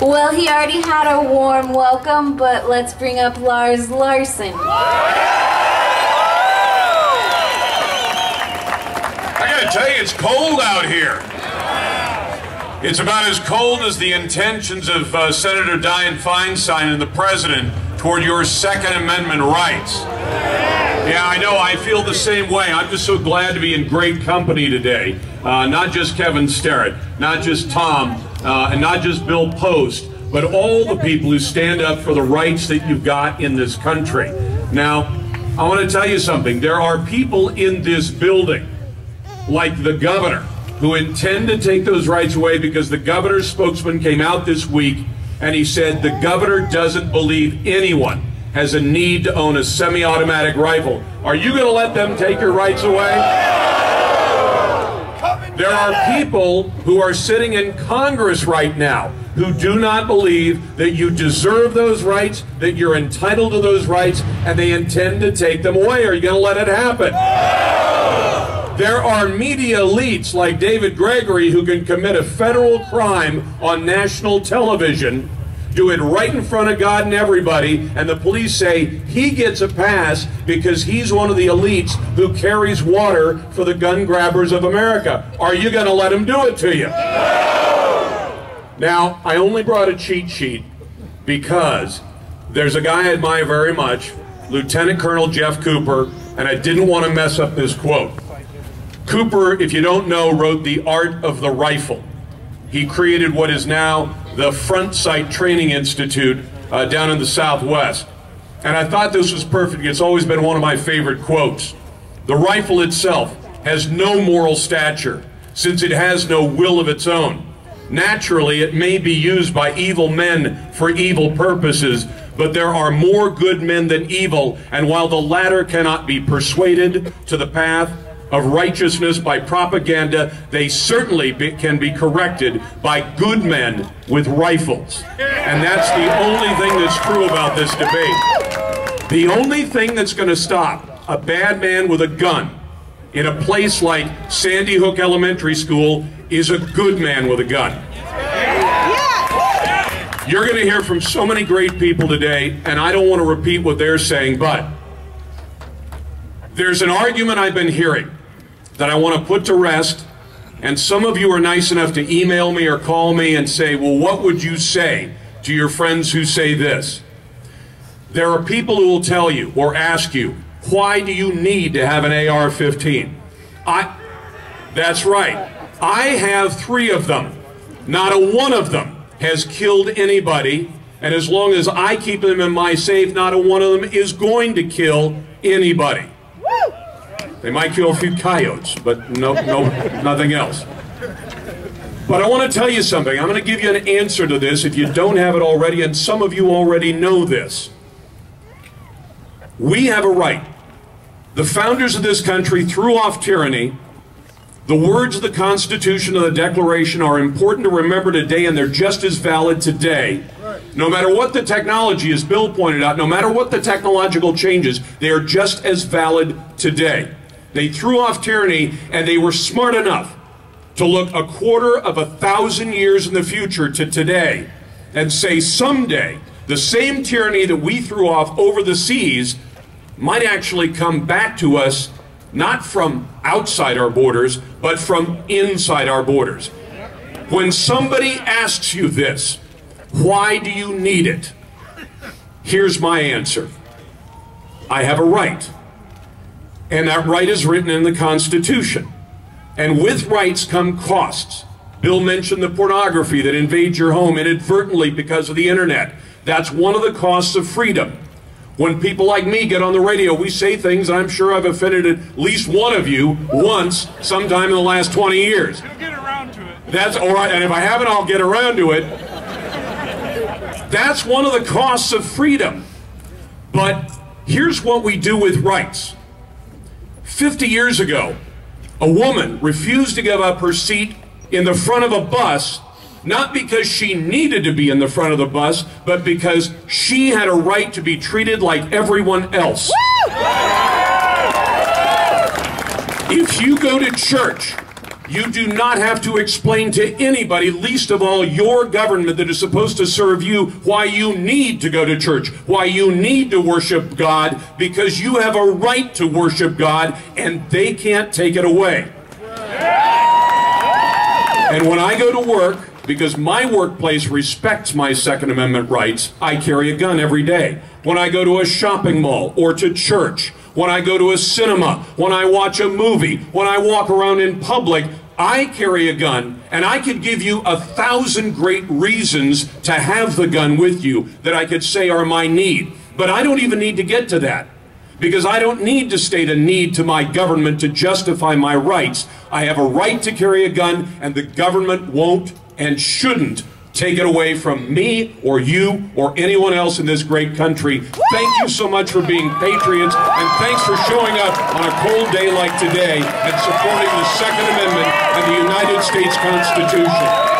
Well, he already had a warm welcome, but let's bring up Lars Larson. I gotta tell you, it's cold out here. It's about as cold as the intentions of Senator Dianne Feinstein and the President toward your Second Amendment rights. Yeah, I know, I feel the same way. I'm just so glad to be in great company today. Not just Kevin Sterrett, not just Tom, and not just Bill Post, but all the people who stand up for the rights that you've got in this country. Now, I want to tell you something. There are people in this building, like the governor, who intend to take those rights away because the governor's spokesman came out this week and he said the governor doesn't believe anyone has a need to own a semi-automatic rifle. Are you going to let them take your rights away? There are people who are sitting in Congress right now who do not believe that you deserve those rights, that you're entitled to those rights, and they intend to take them away. Are you going to let it happen? There are media elites like David Gregory who can commit a federal crime on national television, do it right in front of God and everybody, and the police say he gets a pass because he's one of the elites who carries water for the gun grabbers of America. Are you going to let him do it to you? Now, I only brought a cheat sheet because there's a guy I admire very much, Lieutenant Colonel Jeff Cooper, and I didn't want to mess up this quote. Cooper, if you don't know, wrote The Art of the Rifle. He created what is now the Front Sight Training Institute down in the Southwest. And I thought this was perfect. It's always been one of my favorite quotes. The rifle itself has no moral stature, since it has no will of its own. Naturally, it may be used by evil men for evil purposes, but there are more good men than evil, and while the latter cannot be persuaded to the path of righteousness by propaganda, they certainly can be corrected by good men with rifles. And that's the only thing that's true about this debate. The only thing that's going to stop a bad man with a gun in a place like Sandy Hook Elementary School is a good man with a gun. You're going to hear from so many great people today, and I don't want to repeat what they're saying, but there's an argument I've been hearing that I want to put to rest, and some of you are nice enough to email me or call me and say, well, what would you say to your friends who say this? There are people who will tell you or ask you, why do you need to have an AR-15? That's right. I have 3 of them. Not a one of them has killed anybody, and as long as I keep them in my safe, not a one of them is going to kill anybody. They might kill a few coyotes, but nothing else. But I want to tell you something. I'm going to give you an answer to this if you don't have it already, and some of you already know this. We have a right. The founders of this country threw off tyranny. The words of the Constitution and the Declaration are important to remember today, and they're just as valid today. No matter what the technology, as Bill pointed out, no matter what the technological changes, they are just as valid today. They threw off tyranny, and they were smart enough to look 250 years in the future to today and say someday the same tyranny that we threw off over the seas might actually come back to us, not from outside our borders, but from inside our borders. When somebody asks you this, why do you need it? Here's my answer. I have a right. And that right is written in the Constitution. And with rights come costs. Bill mentioned the pornography that invades your home inadvertently because of the internet. That's one of the costs of freedom. When people like me get on the radio, we say things, and I'm sure I've offended at least one of you once, sometime in the last 20 years. You'll get around to it. That's all right, and if I haven't, I'll get around to it. That's one of the costs of freedom. But here's what we do with rights. 50 years ago, a woman refused to give up her seat in the front of a bus, not because she needed to be in the front of the bus, but because she had a right to be treated like everyone else. If you go to church You do not have to explain to anybody, least of all your government that is supposed to serve you, why you need to go to church, why you need to worship God, because you have a right to worship God, and they can't take it away. And when I go to work, because my workplace respects my Second Amendment rights, I carry a gun every day. When I go to a shopping mall or to church, when I go to a cinema, when I watch a movie, when I walk around in public, I carry a gun, and I could give you 1,000 great reasons to have the gun with you that I could say are my need. But I don't even need to get to that, because I don't need to state a need to my government to justify my rights. I have a right to carry a gun, and the government won't and shouldn't take it away from me or you or anyone else in this great country. Thank you so much for being patriots, and thanks for showing up on a cold day like today and supporting the Second Amendment and the United States Constitution.